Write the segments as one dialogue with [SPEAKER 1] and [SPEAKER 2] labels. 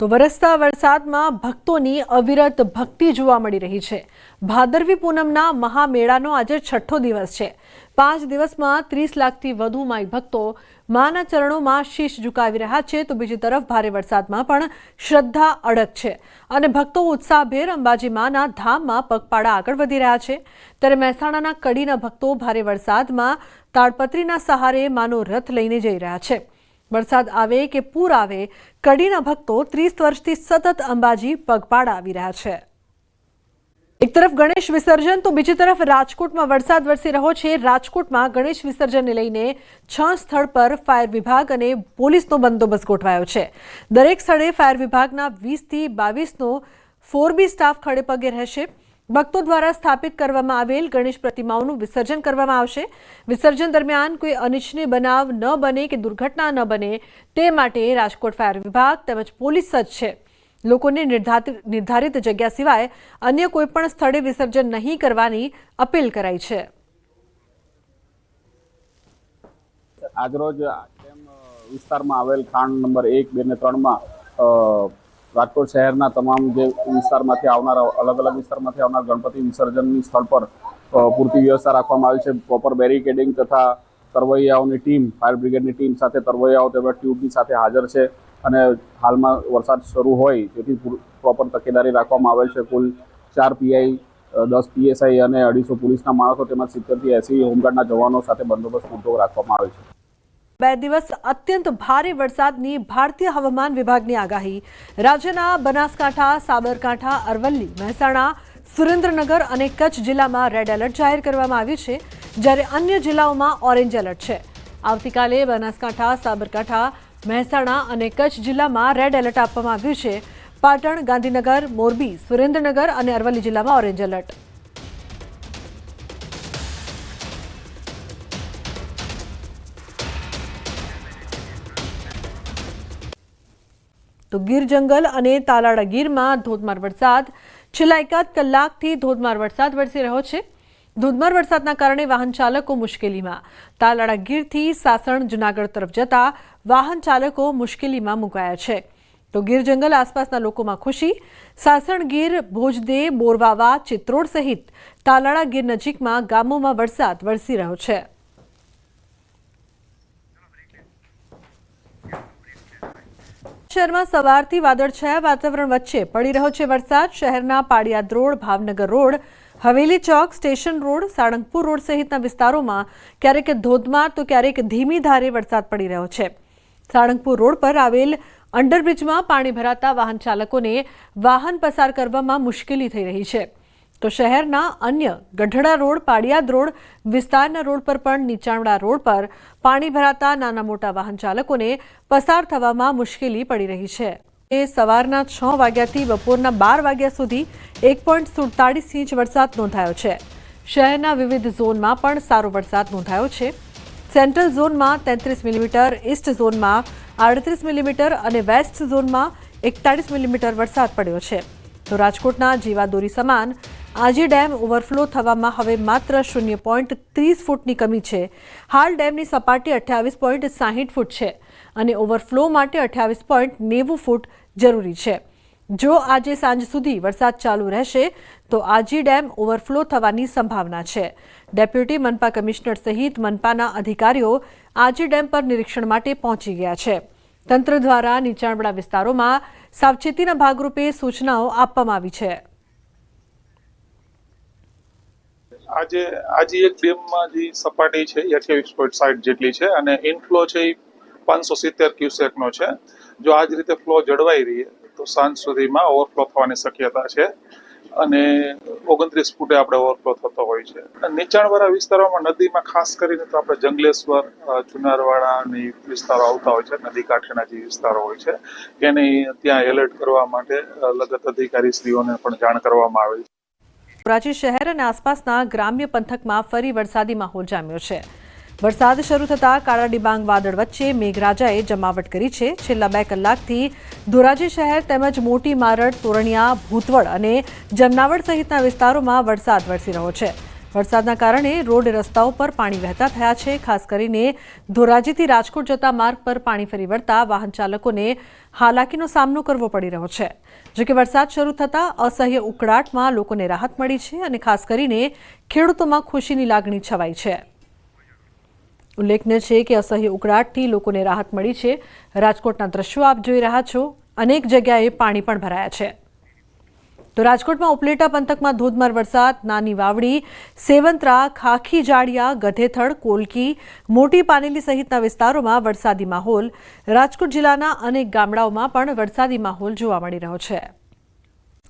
[SPEAKER 1] તો વરસતા વરસાદમાં ભક્તોની અવિરત ભક્તિ જોવા મળી રહી છે। ભાદરવી પૂનમના મહામેળાનો આજે છઠ્ઠો દિવસ છે। 5 દિવસમાં 30 લાખથી વધુ માઈ ભક્તો માના ચરણોમાં શીશ ઝુકાવી રહ્યા છે। તો બીજી તરફ ભારે વરસાદમાં પણ શ્રદ્ધા અડગ છે અને ભક્તો ઉત્સાહભેર અંબાજી માના ધામમાં પગપાળા આગળ વધી રહ્યા છે। ત્યારે મહેસાણાના કડીના ભક્તો ભારે વરસાદમાં તાડપત્રીના સહારે માનો રથ લઈને જઈ રહ્યા છે। વરસાદ આવે કે પૂર આવે, કડીના ભક્તો 30 વર્ષથી સતત અંબાજી પગપાળા આવી રહ્યા છે। એક તરફ ગણેશ વિસર્જન તો બીજી તરફ રાજકોટમાં વરસાદ વરસી રહ્યો છે। રાજકોટમાં ગણેશ વિસર્જનને લઈને 6 સ્થળ પર ફાયર વિભાગ અને પોલીસનો બંદોબસ્ત ગોઠવાયો છે। દરેક સ્થળે ફાયર વિભાગના 20 થી 22નો 4B સ્ટાફ ખડે પગે રહેશે। ભક્તો દ્વારા સ્થાપિત કરવામાં આવેલ ગણેશ પ્રતિમાઓનું વિસર્જન કરવામાં આવશે। વિસર્જન દરમિયાન કોઈ અનિચ્છનીય બનાવ ન બને કે દુર્ઘટના ન બને તે માટે રાજકોટ ફાયર વિભાગ તેમજ પોલીસ સજ્જ છે। લોકોને નિર્ધારિત જગ્યા સિવાય અન્ય કોઈ પણ સ્થળે વિસર્જન નહીં કરવાની અપીલ કરાઈ છે।
[SPEAKER 2] આજરોજ વિસ્તારમાં આવેલ ખાણ નંબર 1, 2 ને 3માં રાજકોટ શહેરના તમામ જે વિસ્તારમાંથી આવનાર અલગ અલગ વિસ્તારમાંથી આવનાર ગણપતિ વિસર્જનની સ્થળ પર પૂરતી વ્યવસ્થા રાખવામાં આવી છે। પ્રોપર બેરિકેડિંગ તથા તરવૈયાઓની ટીમ, ફાયર બ્રિગેડની ટીમ સાથે તરવૈયાઓ તેમજ ટ્યુબની સાથે હાજર છે અને હાલમાં વરસાદ શરૂ હોય તેથી પ્રોપર તકેદારી રાખવામાં આવેલ છે। કુલ 4 પીઆઈ, 10 પીએસઆઈ અને 250 પોલીસના માણસો તેમજ 70 થી 80 હોમગાર્ડના જવાનો સાથે બંદોબસ્ત પૂરતો રાખવામાં આવેલ છે।
[SPEAKER 1] 2 દિવસ અત્યંત ભારે વરસાદની ભારતીય હવામાન વિભાગની આગાહી। રાજ્યના બનાસકાંઠા, સાબરકાંઠા, અરવલ્લી, મહેસાણા, સુરેન્દ્રનગર અને કચ્છ જિલ્લામાં રેડ એલર્ટ જાહેર કરવામાં આવ્યું છે, જ્યારે અન્ય જિલ્લાઓમાં ઓરેન્જ એલર્ટ છે। આવતીકાલે બનાસકાંઠા, સાબરકાંઠા, મહેસાણા અને કચ્છ જિલ્લામાં રેડ એલર્ટ આપવામાં આવ્યું છે। પાટણ, ગાંધીનગર, મોરબી, સુરેન્દ્રનગર અને અરવલ્લી જિલ્લામાં ઓરેન્જ એલર્ટ। તો ગીર જંગલ અને તાલાળા ગીરમાં ધોધમાર વરસાદ। છેલ્લા એકાદ કલાકથી ધોધમાર વરસાદ વરસી રહ્યો છે। ધોધમાર વરસાદના કારણે વાહન ચાલકો મુશ્કેલીમાં। તાલાળા ગીરથી સાસણ, જૂનાગઢ તરફ જતા વાહન ચાલકો મુશ્કેલીમાં મુકાયા છે। તો ગીર જંગલ આસપાસના લોકોમાં ખુશી। સાસણ ગીર, ભોજદે, બોરવાવા, ચિત્રોડ સહિત તાલાળા ગીર નજીકમાં ગામોમાં વરસાદ વરસી રહ્યો છે। શહેરમાં સવારથી વાદળછાયા વાતાવરણ વચ્ચે પડી રહ્યો છે વરસાદ। શહેરના પાડિયાદ રોડ, ભાવનગર રોડ, હવેલી ચોક, સ્ટેશન રોડ, સાળંગપુર રોડ સહિતના વિસ્તારોમાં ક્યારેક ધોધમાર તો ક્યારેક ધીમી ધારે વરસાદ પડી રહ્યો છે। સાળંગપુર રોડ પર આવેલ અંડરબ્રિજમાં પાણી ભરાતા વાહન ચાલકોને વાહન પસાર કરવામાં મુશ્કેલી થઈ રહી છે। તો શહેરના અન્ય ગઢડા રોડ, પાડિયાદ રોડ વિસ્તારના રોડ પર પણ નીચાણવાળા રોડ પર પાણી ભરાતા નાના મોટા વાહન ચાલકોને પસાર થવામાં મુશ્કેલી પડી રહી છે। એ સવારના 6 વાગ્યાથી બપોરના 12 વાગ્યા સુધી 1.47 ઇંચ વરસાદ નોંધાયો છે। શહેરના વિવિધ ઝોનમાં પણ સારો વરસાદ નોંધાયો છે। સેન્ટ્રલ ઝોનમાં 33 મિલીમીટર, ઈસ્ટ ઝોનમાં 38 મિલીમીટર અને વેસ્ટ ઝોનમાં 41 મિલીમીટર વરસાદ પડ્યો છે। તો રાજકોટના જીવાદોરી સમાન આજી ડેમ ઓવરફ્લો થવામાં હવે માત્ર 0.30 ફૂટની કમી છે। હાલ ડેમની સપાટી 28.60 ફૂટ છે અને ઓવરફ્લો માટે 28.90 ફૂટ જરૂરી છે। જો આજે સાંજ સુધી વરસાદ ચાલુ રહેશે તો આજી ડેમ ઓવરફ્લો થવાની સંભાવના છે। ડેપ્યુટી મનપા કમિશનર સહિત મનપાના અધિકારીઓ આજી ડેમ પર નિરીક્ષણ માટે પહોંચી ગયા છે। તંત્ર દ્વારા નીચાણવાળા વિસ્તારોમાં સાવચેતીના ભાગરૂપે સૂચનાઓ આપવામાં આવી છે।
[SPEAKER 3] આજે એક ડેમમાં જે સપાટી છે 28.60 જેટલી છે અને ઇનફ્લો છે 570 ક્યુસેકનો છે। જો આ જ રીતે ફ્લો જળવાઈ રહે તો સાંજ સુધીમાં ઓવરફ્લો થવાની શક્યતા છે અને 29 ફૂટે આપણે ઓવરફ્લો થતો હોય છે। નીચાણવાળા વિસ્તારોમાં નદીમાં ખાસ કરીને તો આપણે જંગલેશ્વર, ચુનારવાડા અને વિસ્તારો આવતા હોય છે। નદી કાંઠેના જે વિસ્તારો હોય છે એને ત્યાં એલર્ટ કરવા માટે લગત અધિકારીશ્રીઓને પણ જાણ કરવામાં આવે છે।
[SPEAKER 1] ધોરાજી શહેર અને આસપાસના ગ્રામ્ય પંથકમાં ફરી વરસાદી માહોલ જામ્યો છે। વરસાદ શરૂ થતાં કાળા ડિબાંગ વાદળ વચ્ચે મેઘરાજાએ જમાવટ કરી છે। છેલ્લા 2 કલાકથી ધોરાજી શહેર તેમજ મોટી મારડ, તોરણિયા, ભૂતવડ અને જમનાવડ સહિતના વિસ્તારોમાં વરસાદ વરસી રહ્યો છે। વરસાદના કારણે રોડ રસ્તાઓ પર પાણી વહેતા થયા છે। ખાસ કરીને ધોરાજીથી રાજકોટ જતા માર્ગ પર પાણી ફરી વળતા વાહન ચાલકોને હાલાકીનો સામનો કરવો પડી રહ્યો છે। જો કે વરસાદ શરૂ થતાં અસહ્ય ઉકળાટમાં લોકોને રાહત મળી છે અને ખાસ કરીને ખેડૂતોમાં ખુશીની લાગણી છવાઈ છે। ઉલ્લેખનીય છે કે અસહ્ય ઉકળાટથી લોકોને રાહત મળી છે। રાજકોટના દ્રશ્યો આપ જોઈ રહ્યા છો, અનેક જગ્યાએ પાણી પણ ભરાયા છે। તો રાજકોટમાં ઉપલેટા પંથકમાં ધોધમાર વરસાદ, નાની વાવડી, સેવંત્રા, ખાખી જાડિયા, ગધેથડ, કોલકી, મોટી પાનેલી સહિતના વિસ્તારોમાં વરસાદી માહોલ। રાજકોટ જિલ્લાના અનેક ગામડાઓમાં પણ વરસાદી માહોલ જોવા મળી રહ્યો છે।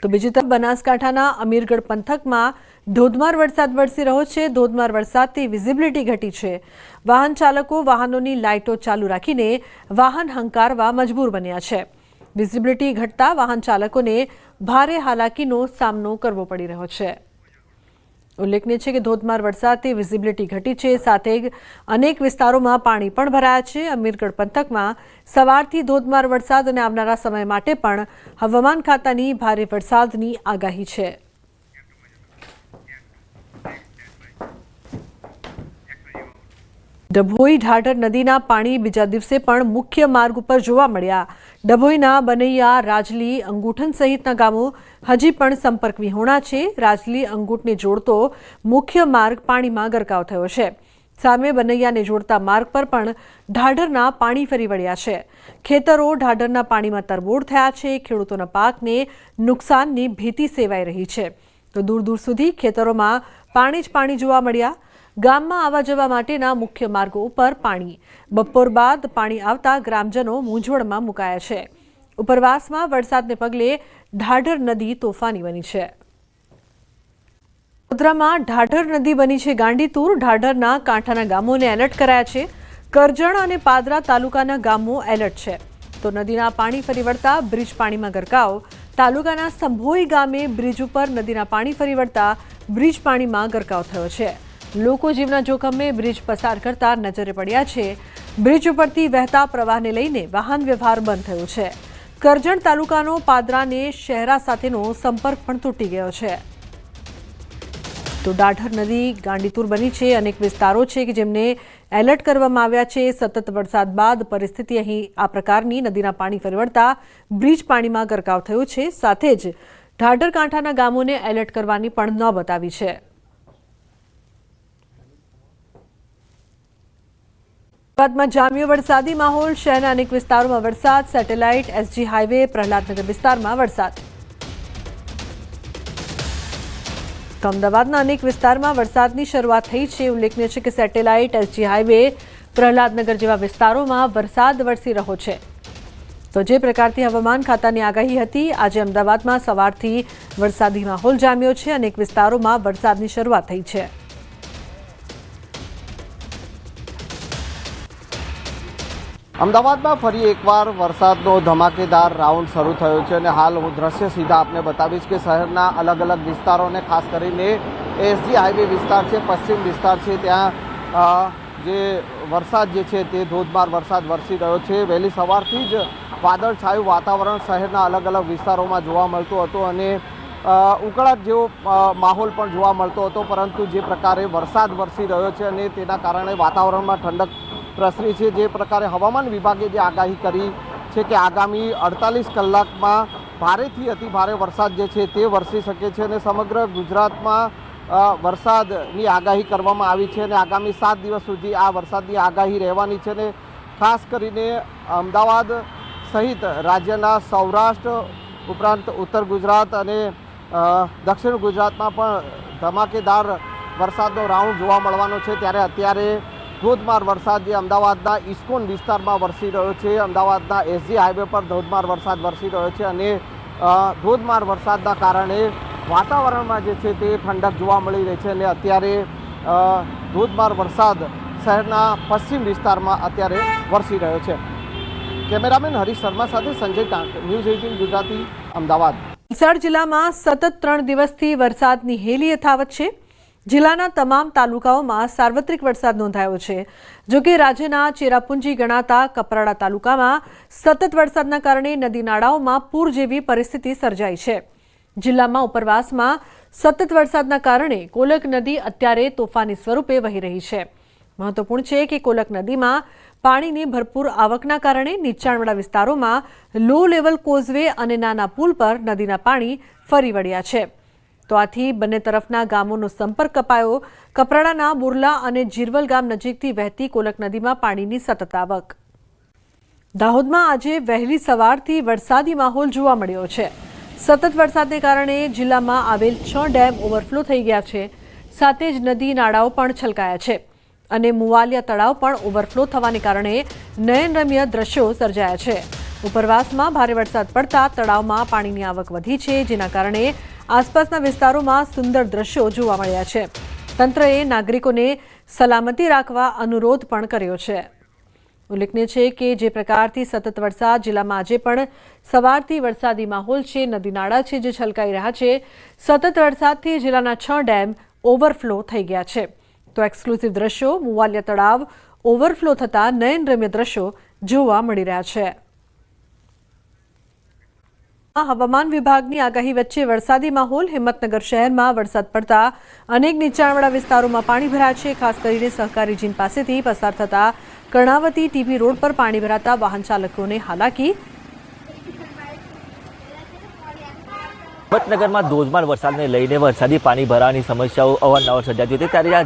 [SPEAKER 1] તો બીજી તરફ બનાસકાંઠાના અમીરગઢ પંથકમાં ધોધમાર વરસાદ વરસી રહ્યો છે। ધોધમાર વરસાદથી વિઝિબિલિટી ઘટી છે। વાહન ચાલકો વાહનોની લાઇટો ચાલુ રાખીને વાહન હંકારવા મજબૂર બન્યા છે। વિઝિબિલિટી ઘટતા વાહન ચાલકોને ભારે હાલાકીનો સામનો કરવો પડી રહ્યો છે। ઉલ્લેખનીય છે કે ધોધમાર વરસાદથી વિઝિબિલિટી ઘટી છે, સાથે જ અનેક વિસ્તારોમાં પાણી પણ ભરાયા છે। અમીરગઢ પંથકમાં સવારથી ધોધમાર વરસાદ અને આવનારા સમય માટે પણ હવામાન ખાતાની ભારે વરસાદની આગાહી છે। ડભોઈ ઢાઢર નદીના પાણી બીજા દિવસે પણ મુખ્ય માર્ગ ઉપર જોવા મળ્યા। ડભોઈના બનૈયા, રાજલી, અંગૂઠન સહિતના ગામો હજી પણ સંપર્ક વિહોણા છે। રાજલી અંગૂઠને જોડતો મુખ્ય માર્ગ પાણીમાં ગરકાવ થયો છે। સામે બનૈયાને જોડતા માર્ગ પર પણ ઢાઢરના પાણી ફરી વળ્યા છે। ખેતરો ઢાઢરના પાણીમાં તરબોળ થયા છે। ખેડૂતોના પાકને નુકસાનની ભીતિ સેવાઈ રહી છે। તો દૂર દૂર સુધી ખેતરોમાં પાણી જ પાણી જોવા મળ્યા। ગામમાં આવવા જવા માટેના મુખ્ય માર્ગો ઉપર પાણી। બપોર બાદ પાણી આવતા ગ્રામજનો મૂંઝવણમાં મુકાયા છે। ઉપરવાસમાં વરસાદને પગલે ઢાઢર નદી તોફાની બની છે। વડોદરામાં ઢાઢર નદી બની છે ગાંડીતુર। ઢાઢરના કાંઠાના ગામોને એલર્ટ કરાયા છે। કરજણ અને પાદરા તાલુકાના ગામો એલર્ટ છે। તો નદીના પાણી ફરી વળતા બ્રિજ પાણીમાં ગરકાવ। તાલુકાના સંભોઈ ગામે બ્રિજ ઉપર નદીના પાણી ફરી વળતા બ્રિજ પાણીમાં ગરકાવ થયો છે। લોકો જીવના જોખમે બ્રિજ પસાર કરતા નજરે પડ્યા છે। બ્રિજ ઉપરથી વહેતા પ્રવાહને લઈને વાહન વ્યવહાર બંધ થયો છે। કરજણ તાલુકાનો પાદરાને શહેરા સાથેનો સંપર્ક પણ તૂટી ગયો છે। તો ઢાઢર નદી ગાંડીતુર બની છે। અનેક વિસ્તારો છે કે જેમને એલર્ટ કરવામાં આવ્યા છે। સતત વરસાદ બાદ પરિસ્થિતિ અહીં આ પ્રકારની નદીના પાણી ફરી વળતા બ્રિજ પાણીમાં ગરકાવ થયો છે। સાથે જ ઢાઢર કાંઠાના ગામોને એલર્ટ કરવાની પણ નોબત આવી છે। અમદાવાદમાં જામ્યો વરસાદી માહોલ। શહેરના અનેક વિસ્તારોમાં વરસાદ। સેટેલાઇટ, એસજી હાઈવે, પ્રહલાદનગર વિસ્તારમાં વરસાદ। તો અમદાવાદના અનેક વિસ્તારમાં વરસાદની શરૂઆત થઈ છે। ઉલ્લેખનીય છે કે સેટેલાઇટ, એસજી હાઈવે, પ્રહલાદનગર જેવા વિસ્તારોમાં વરસાદ વરસી રહ્યો છે। તો જે પ્રકારથી હવામાન ખાતાની આગાહી હતી, આજે અમદાવાદમાં સવારથી વરસાદી માહોલ જામ્યો છે। અનેક વિસ્તારોમાં વરસાદની શરૂઆત થઈ છે।
[SPEAKER 4] અમદાવાદમાં ફરી એકવાર વરસાદનો ધમાકેદાર રાઉન્ડ શરૂ થયો છે અને હાલ હું દ્રશ્ય સીધા આપને બતાવીશ કે શહેરના અલગ અલગ વિસ્તારોને ખાસ કરીને એસજી હાઈવે વિસ્તાર છે, પશ્ચિમ વિસ્તાર છે, ત્યાં જે વરસાદ જે છે તે ધોધમાર વરસાદ વરસી રહ્યો છે। વહેલી સવારથી જ વાદળછાયું વાતાવરણ શહેરના અલગ અલગ વિસ્તારોમાં જોવા મળતું હતું અને ઉકળાટ જેવો માહોલ પણ જોવા મળતો હતો, પરંતુ જે પ્રકારે વરસાદ વરસી રહ્યો છે અને તેના કારણે વાતાવરણમાં ઠંડક પ્રસરી છે। જે પ્રકારે હવામાન વિભાગે જે આગાહી કરી છે કે આગામી 48 કલાકમાં ભારેથી અતિ ભારે વરસાદ જે છે તે વરસી શકે છે અને સમગ્ર ગુજરાતમાં વરસાદની આગાહી કરવામાં આવી છે અને આગામી 7 દિવસ સુધી આ વરસાદની આગાહી રહેવાની છે અને ખાસ કરીને અમદાવાદ સહિત રાજ્યના સૌરાષ્ટ્ર ઉપરાંત ઉત્તર ગુજરાત અને દક્ષિણ ગુજરાતમાં પણ ધમાકેદાર વરસાદનો રાઉન્ડ જોવા મળવાનો છે। ત્યારે અત્યારે ધોધમાર વરસાદ જે અમદાવાદના ઇસ્કોન વિસ્તારમાં વરસી રહ્યો છે। અમદાવાદના એસજી હાઈવે પર ધોધમાર વરસાદ વરસી રહ્યો છે અને ધોધમાર વરસાદના કારણે વાતાવરણમાં જે છે તે ઠંડક જોવા મળી રહી છે અને અત્યારે ધોધમાર વરસાદ શહેરના પશ્ચિમ વિસ્તારમાં અત્યારે વરસી રહ્યો છે। કેમેરામેન હરીશ શર્મા સાથે સંજય ટાંક, ન્યૂઝ 18 ગુજરાતી, અમદાવાદ।
[SPEAKER 1] વલસાડ જિલ્લામાં સતત 3 દિવસથી વરસાદની હેલી યથાવત છે। જિલ્લાના તમામ તાલુકાઓમાં સાર્વત્રિક વરસાદ નોંધાયો છે। જો કે રાજ્યના ચેરાપુંજી ગણાતા કપરાડા તાલુકામાં સતત વરસાદના કારણે નદી નાળાઓમાં પૂર જેવી પરિસ્થિતિ સર્જાઈ છે। જિલ્લામાં ઉપરવાસમાં સતત વરસાદના કારણે કોલક નદી અત્યારે તોફાની સ્વરૂપે વહી રહી છે. મહત્વપૂર્ણ છે કે કોલક નદીમાં પાણીની ભરપૂર આવકના કારણે નીચાણવાળા વિસ્તારોમાં લો લેવલ કોઝવે અને નાના પુલ પર નદીના પાણી ફરી વળ્યા છે. તો આથી બંને તરફના ગામોનો સંપર્ક કપાયો. કપરાડાના બુરલા અને જીરવલ ગામ નજીકથી વહેતી કોલક નદીમાં પાણીની સતત આવક. દાહોદમાં આજે વહેલી સવારથી વરસાદી માહોલ જોવા મળ્યો છે. સતત વરસાદને કારણે જિલ્લામાં આવેલ 6 ડેમ ઓવરફ્લો થઈ ગયા છે. સાથે જ નદી નાળાઓ પણ છલકાયા છે અને મુવાલિયા તળાવ પણ ઓવરફ્લો થવાને કારણે નયનરમ્ય દ્રશ્યો સર્જાયા છે. ઉપરવાસમાં ભારે વરસાદ પડતા તળાવમાં પાણીની આવક વધી છે, જેના કારણે આસપાસના વિસ્તારોમાં સુંદર દ્રશ્યો જોવા મળ્યા છે. તંત્રએ નાગરિકોને સલામતી રાખવા અનુરોધ પણ કર્યો છે. ઉલ્લેખનીય છે કે જે પ્રકારથી સતત વરસાદ જિલ્લામાં આજે પણ સવારથી વરસાદી માહોલ છે. નદી નાળા છે જે છલકાઈ રહ્યા છે. સતત વરસાદથી જિલ્લાના 6 ડેમ ઓવરફ્લો થઈ ગયા છે. તો એક્સક્લુઝિવ દ્રશ્યો મુવાલિયા તળાવ ઓવરફ્લો થતા નયનરમ્ય દ્રશ્યો જોવા મળી રહ્યા છે. હવામાન વિભાગની આગાહી વચ્ચે વરસાદી માહોલ. હિંમતનગર શહેરમાં વરસાદ પડતા અનેક નીચાણવાળા વિસ્તારોમાં પાણી ભરાયા છે. ખાસ કરીને સહકારી જીન પાસેથી પસાર થતા કર્ણાવતી ટીબી રોડ પર પાણી ભરાતા વાહન ચાલકોને હાલાકી.
[SPEAKER 5] હિંમતનગરમાં ધોધમાર વરસાદને લઈને વરસાદી પાણી ભરાવાની સમસ્યાઓ અવારનવાર સર્જાતી હતી. ત્યારે આ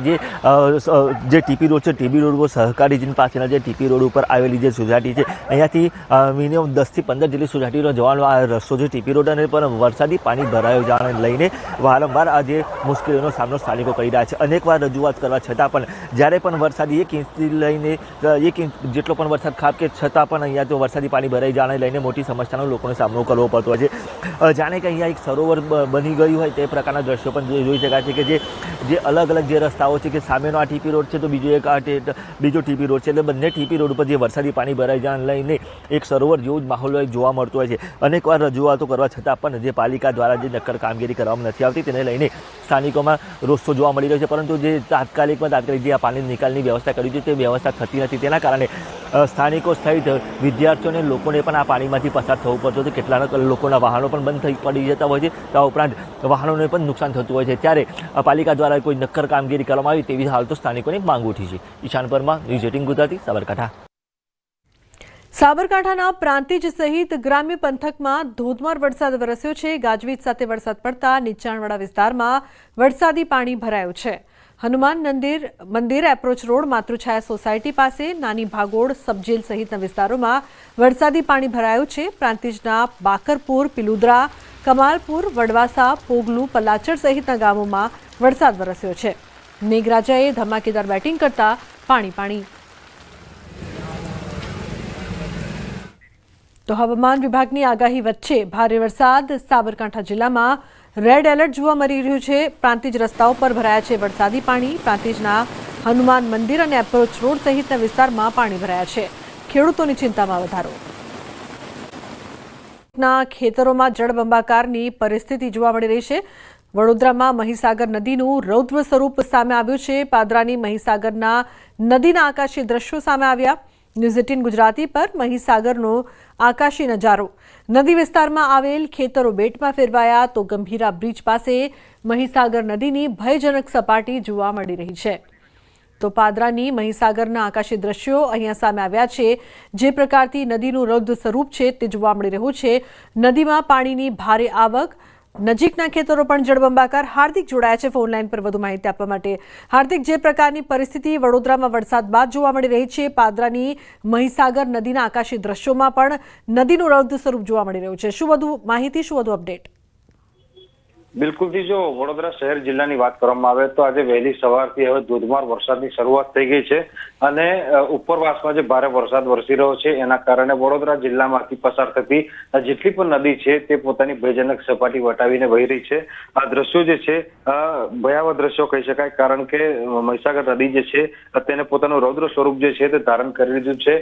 [SPEAKER 5] જે ટીપી રોડ છે, ટીપી રોડ પર સહકારી જીન પાસેના જે ટીપી રોડ ઉપર આવેલી જે સોસાયટી છે, અહીંયાથી મિનિમમ 10 થી 15 જેટલી સોસાયટીનો જવાનો આ રસ્તો છે ટીપી રોડ, અને પણ વરસાદી પાણી ભરાયો જવાને લઈને વારંવાર આ જે મુશ્કેલીઓનો સામનો સ્થાનિકો કરી રહ્યા છે. અનેકવાર રજૂઆત કરવા છતાં પણ જ્યારે પણ વરસાદી 1 ઇંચથી લઈને 1 ઇંચ જેટલો પણ વરસાદ ખાબકે છતાં પણ અહીંયા તો વરસાદી પાણી ભરાઈ જવાને લઈને મોટી સમસ્યાનો લોકોને સામનો કરવો પડતો હોય છે. જાણે કે અહીંયા એક સરોવર બની ગયું હોય તે પ્રકારના દ્રશ્યો પણ જોઈ શકાય છે કે જે અલગ અલગ જે રસ્તાઓ છે, કે સામેનો આ ટીપી રોડ છે તો બીજો ટીપી રોડ છે, એટલે બંને ટીપી રોડ પર જે વરસાદી પાણી ભરાઈ જવાને લઈને એક સરોવર જેવું જ માહોલ જોવા મળતો હોય છે. અનેકવાર રજૂઆતો કરવા છતાં પણ જે પાલિકા દ્વારા જે નક્કર કામગીરી કરવામાં નથી આવતી, તેને લઈને સ્થાનિકોમાં રોષ જોવા મળી રહ્યો છે. પરંતુ જે તાત્કાલિક જે આ પાણી નિકાલની વ્યવસ્થા કરી છે તે વ્યવસ્થા થતી નથી. તેના કારણે સ્થાનિકો સહિત વિદ્યાર્થીઓને લોકોને પણ આ પાણીમાંથી પસાર થવું પડતું હતું. કેટલાક લોકોના વાહનો પણ બંધ પડી જતા હોય છે. આ ઉપરાંત વાહનોને પણ નુકસાન થતું હોય છે. ત્યારે પાલિકા દ્વારા કોઈ નક્કર કામગીરી કરવામાં આવી તેવી હાલ તો સ્થાનિકોની માંગ ઉઠી છે. ઈશાન પરમાર, ન્યૂઝ 18 ગુજરાતી, સાબરકાંઠા.
[SPEAKER 1] સાબરકાંઠાના પ્રાંતિજ સહિત ગ્રામ્ય પંથકમાં ધોધમાર વરસાદ વરસ્યો છે. ગાજવીજ સાથે વરસાદ પડતા નીચાણવાળા વિસ્તારમાં વરસાદી પાણી ભરાયું છે. હનુમાન મંદિર એપ્રોચ રોડ, માતૃછાયા સોસાયટી પાસે, નાની ભાગોળ, સબજેલ સહિતના વિસ્તારોમાં વરસાદી પાણી ભરાયું છે. પ્રાંતિજના બાકરપુર, પિલુદ્રા, કમાલપુર, વડવાસા, પોગલું, પલાચડ સહિતના ગામોમાં વરસાદ વરસ્યો છે. મેઘરાજાએ ધમાકેદાર બેટિંગ કરતા પાણી. તો હવામાન વિભાગની આગાહી વચ્ચે ભારે વરસાદ. સાબરકાંઠા જિલ્લામાં રેડ એલર્ટ જોવા મળી રહ્યું છે. પ્રાંતિજ રસ્તાઓ પર ભરાયા છે વરસાદી પાણી. પ્રાંતિજના હનુમાન મંદિર અને એપ્રોચ રોડ સહિતના વિસ્તારમાં પાણી ભરાયા છે. ખેડૂતોની ચિંતામાં વધારો. ખેતરોમાં જળબંબાકારની પરિસ્થિતિ જોવા મળી રહી છે. વડોદરામાં મહીસાગર નદીનું રૌદ્ર સ્વરૂપ સામે આવ્યું છે. પાદરાની મહીસાગરના નદીના આકાશી દ્રશ્યો સામે આવ્યા. ન્યૂઝ 18 ગુજરાતી પર મહીસાગરનો આકાશી નજારો. નદી વિસ્તારમાં આવેલ ખેતરો બેટમાં ફેરવાયા તો ગંભીરા બ્રિજ પાસે મહીસાગર નદીની ભયજનક સપાટી જોવા મળી રહી છે. તો પાદરાની મહીસાગરના આકાશી દ્રશ્યો અહીંયા સામે આવ્યા છે. જે પ્રકારથી નદીનું રૌદ્ર સ્વરૂપ છે તે જોવા મળી રહ્યું છે. નદીમાં પાણીની ભારે આવક, નજીકના ખેતરો પણ જળબંબાકાર. હાર્દિક જોડાયા છે ફોન લાઈન પર વધુ માહિતી આપવા માટે. હાર્દિક, જે પ્રકારની પરિસ્થિતિ વડોદરામાં વરસાદ બાદ જોવા મળી રહી છે, પાદરાની મહીસાગર નદીના આકાશી દ્રશ્યોમાં પણ નદીનું રૌદ્ર સ્વરૂપ જોવા મળી રહ્યું છે, શું વધુ માહિતી, શું વધુ અપડેટ?
[SPEAKER 6] બિલકુલથી જો વડોદરા શહેર જિલ્લાની વાત કરવામાં આવે તો આજે વહેલી સવારથી હવે ધોધમાર વરસાદની શરૂઆત થઈ ગઈ છે અને ઉપરવાસમાં જે ભારે વરસાદ વરસી રહ્યો છે એના કારણે વડોદરા જિલ્લામાંથી પસાર થતી જેટલી પણ નદી છે તે પોતાની ભયજનક સપાટી વટાવીને વહી રહી છે. આ દ્રશ્યો જે છે ભયાવહ દ્રશ્યો કહી શકાય, કારણ કે મહીસાગર નદી જે છે તેને પોતાનું રૌદ્ર સ્વરૂપ જે છે તે ધારણ કરી લીધું છે.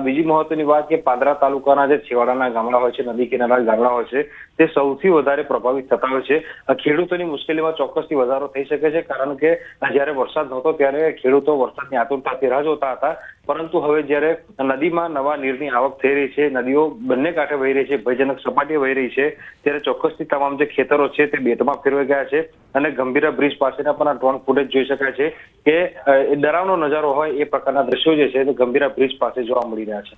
[SPEAKER 6] બીજી મહત્વની વાત કે પાદરા તાલુકાના જે છેવાડાના ગામડા હોય છે, નદી કિનારાના ગામડા હોય છે, તે સૌથી વધારે પ્રભાવિત થતા હોય છે. ખેડૂતોની મુશ્કેલીમાં ચોક્કસથી વધારો થઈ શકે છે, કારણ કે જ્યારે વરસાદ નહોતો ત્યારે ખેડૂતો વરસાદની આતુરતાથી રાહ સંતોતા હતા, પરંતુ હવે જ્યારે નદીમાં નવા નીરની આવક થઈ રહી છે, નદીઓ બંને કાંઠે વહી રહી છે, ભયજનક સપાટીએ વહી રહી છે, ત્યારે ચોક્કસથી તમામ જે ખેતરો છે તે બેટમાં ફેરવાઈ ગયા છે અને ગંભીરા બ્રિજ પાસેના પણ આ ડ્રોન ફૂટેજ જોઈ શકાય છે કે ડરાવનો નજારો હોય એ પ્રકારના દ્રશ્યો જે છે તે ગંભીરા બ્રિજ પાસે જોવા મળી રહ્યા છે.